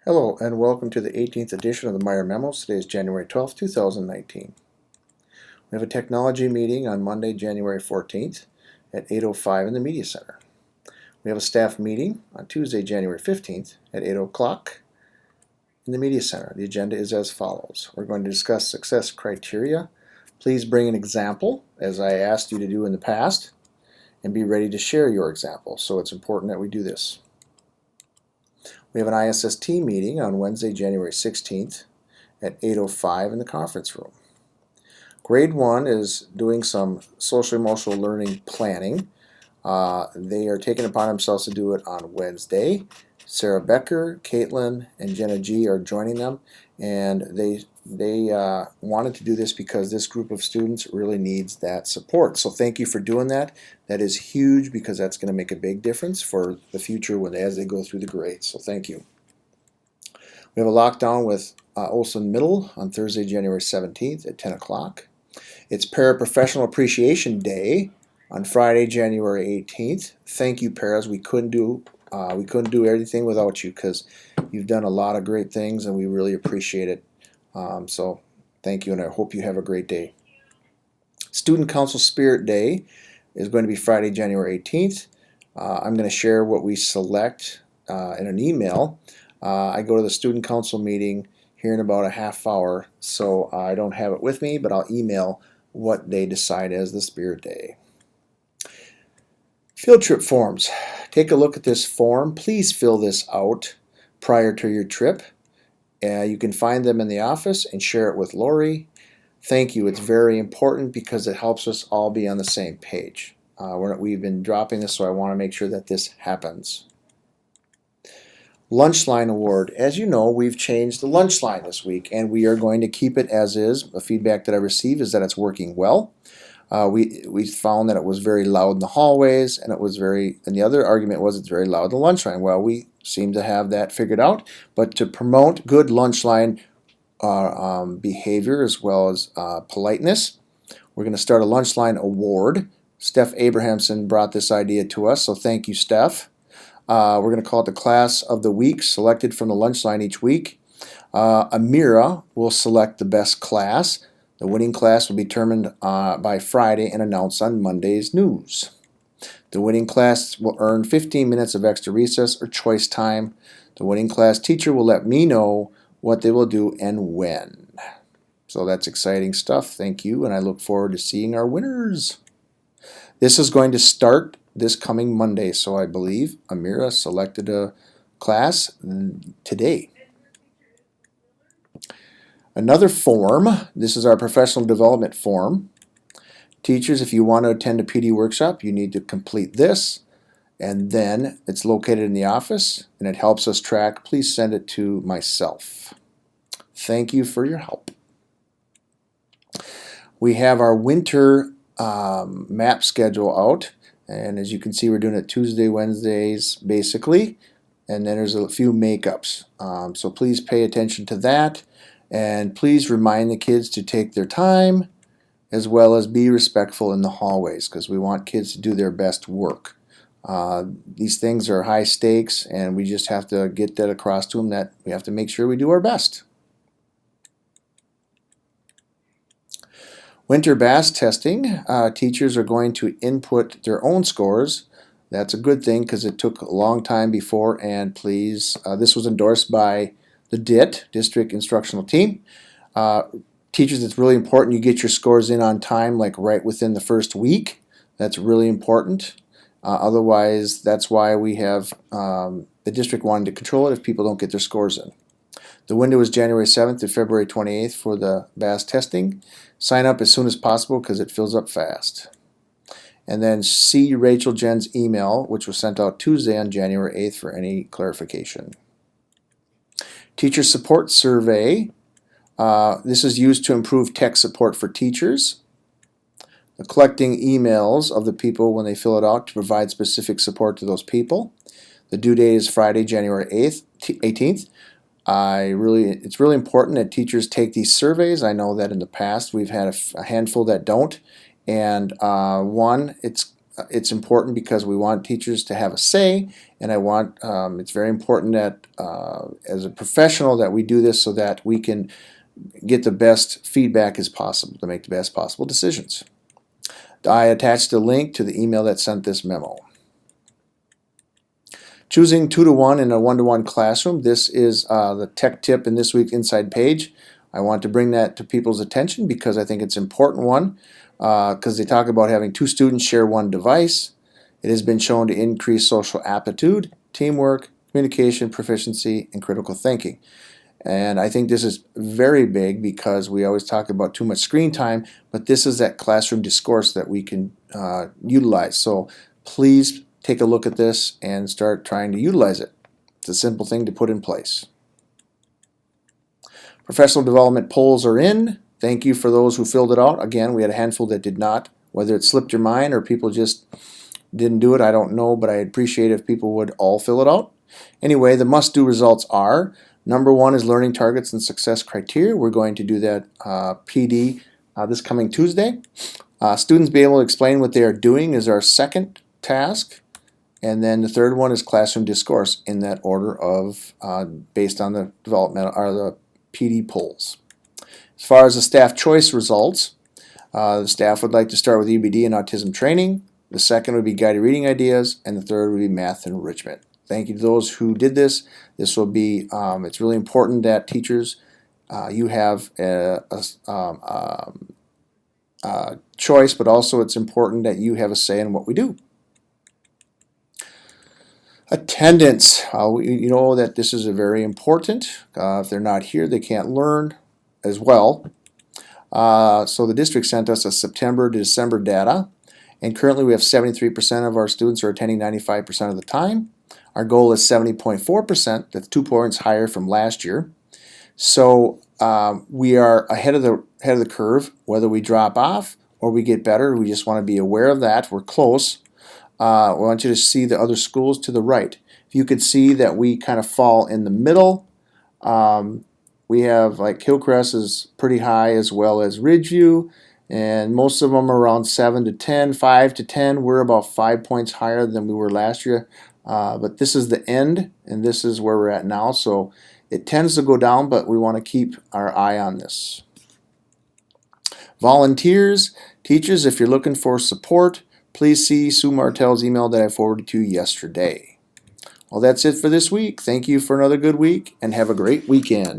Hello and welcome to the 18th edition of the Meyer Memo. Today is January 12th, 2019. We have a technology meeting on Monday, January 14th at 8:05 in the Media Center. We have a staff meeting on Tuesday, January 15th at 8 o'clock in the Media Center. The agenda is as follows. We're going to discuss success criteria. Please bring an example, as I asked you to do in the past, and be ready to share your example. So it's important that we do this. We have an ISST meeting on Wednesday, January 16th at 8:05 in the conference room. Grade 1 is doing some social emotional learning planning. They are taking it upon themselves to do it on Wednesday. Sarah Becker, Caitlin, and Jenna G are joining them, and they wanted to do this because this group of students really needs that support. So thank you for doing that. That is huge because that's going to make a big difference for the future as they go through the grades. So thank you. We have a lockdown with Olson Middle on Thursday, January 17th at 10 o'clock. It's Paraprofessional Appreciation Day on Friday, January 18th. Thank you, paras. We couldn't do everything without you because you've done a lot of great things and we really appreciate it. So thank you, and I hope you have a great day. Student Council Spirit Day is going to be Friday, January 18th. I'm going to share what we select in an email. I go to the Student Council meeting here in about a half hour, so I don't have it with me, but I'll email what they decide as the Spirit Day. Field trip forms. Take a look at this form. Please fill this out prior to your trip. You can find them in the office and share it with Lori. Thank you. It's very important because it helps us all be on the same page. We've been dropping this, so I want to make sure that this happens. Lunch line award. As you know, we've changed the lunch line this week, and we are going to keep it as is. The feedback that I received is that it's working well. We found that it was very loud in the hallways, and the other argument was it's very loud in the lunch line. Well, we seem to have that figured out, but to promote good lunch line behavior as well as politeness, we're going to start a lunch line award. Steph Abrahamson brought this idea to us, so thank you, Steph. We're going to call it the Class of the Week, selected from the lunch line each week. Amira will select the best class. The winning class will be determined by Friday and announced on Monday's news. The winning class will earn 15 minutes of extra recess or choice time. The winning class teacher will let me know what they will do and when. So that's exciting stuff. Thank you, and I look forward to seeing our winners. This is going to start this coming Monday, so I believe Amira selected a class today. Another form, this is our professional development form. Teachers, if you want to attend a PD workshop, you need to complete this, and then it's located in the office, and it helps us track. Please send it to myself. Thank you for your help. We have our winter map schedule out, and as you can see, we're doing it Tuesday, Wednesdays, basically, and then there's a few makeups. So please pay attention to that. And please remind the kids to take their time as well as be respectful in the hallways because we want kids to do their best work. These things are high stakes and we just have to get that across to them that we have to make sure we do our best. Winter bass testing. Teachers are going to input their own scores. That's a good thing because it took a long time before, and please, this was endorsed by the DIT, District Instructional Team. Teachers, it's really important you get your scores in on time, like right within the first week. That's really important. Otherwise, that's why we have the district wanting to control it if people don't get their scores in. The window is January 7th to February 28th for the bass testing. Sign up as soon as possible because it fills up fast. And then see Rachel Jen's email, which was sent out Tuesday on January 8th for any clarification. Teacher Support Survey. This is used to improve tech support for teachers. Collecting emails of the people when they fill it out to provide specific support to those people. The due date is Friday, January 18th. It's really important that teachers take these surveys. I know that in the past we've had a handful that don't. And one, it's it's important because we want teachers to have a say, and I want it's very important that as a professional that we do this so that we can get the best feedback as possible to make the best possible decisions. I attached a link to the email that sent this memo. Choosing 2-to-1 in a 1-to-1 classroom. This is the tech tip in this week's Inside Page. I want to bring that to people's attention because I think it's an important one because they talk about having 2 students share 1 device. It has been shown to increase social aptitude, teamwork, communication, proficiency, and critical thinking. And I think this is very big because we always talk about too much screen time, but this is that classroom discourse that we can utilize. So please take a look at this and start trying to utilize it. It's a simple thing to put in place. Professional development polls are in. Thank you for those who filled it out. Again, we had a handful that did not. Whether it slipped your mind or people just didn't do it, I don't know, but I'd appreciate if people would all fill it out. Anyway, the must-do results are: number 1 is learning targets and success criteria. We're going to do that PD this coming Tuesday. Students be able to explain what they are doing is our second task. And then the third one is classroom discourse in that order of based on the development or the PD polls. As far as the staff choice results, the staff would like to start with EBD and autism training. The second would be guided reading ideas, and the third would be math enrichment. Thank you to those who did this. This will be, it's really important that teachers, you have a choice, but also it's important that you have a say in what we do. Attendance. You know that this is a very important. If they're not here, they can't learn as well. So the district sent us a September to December data, and currently we have 73% of our students are attending 95% of the time. Our goal is 70.4%. That's 2 points higher from last year. So we are ahead of the curve. Whether we drop off or we get better, we just want to be aware of that. We're close. We want you to see the other schools to the right. If you could see that we kind of fall in the middle, we have like Hillcrest is pretty high as well as Ridgeview, and most of them are around 7 to 10, 5 to 10. We're about 5 points higher than we were last year, but this is the end, and this is where we're at now. So it tends to go down, but we want to keep our eye on this. Volunteers, teachers, if you're looking for support, please see Sue Martell's email that I forwarded to you yesterday. Well, that's it for this week. Thank you for another good week, and have a great weekend.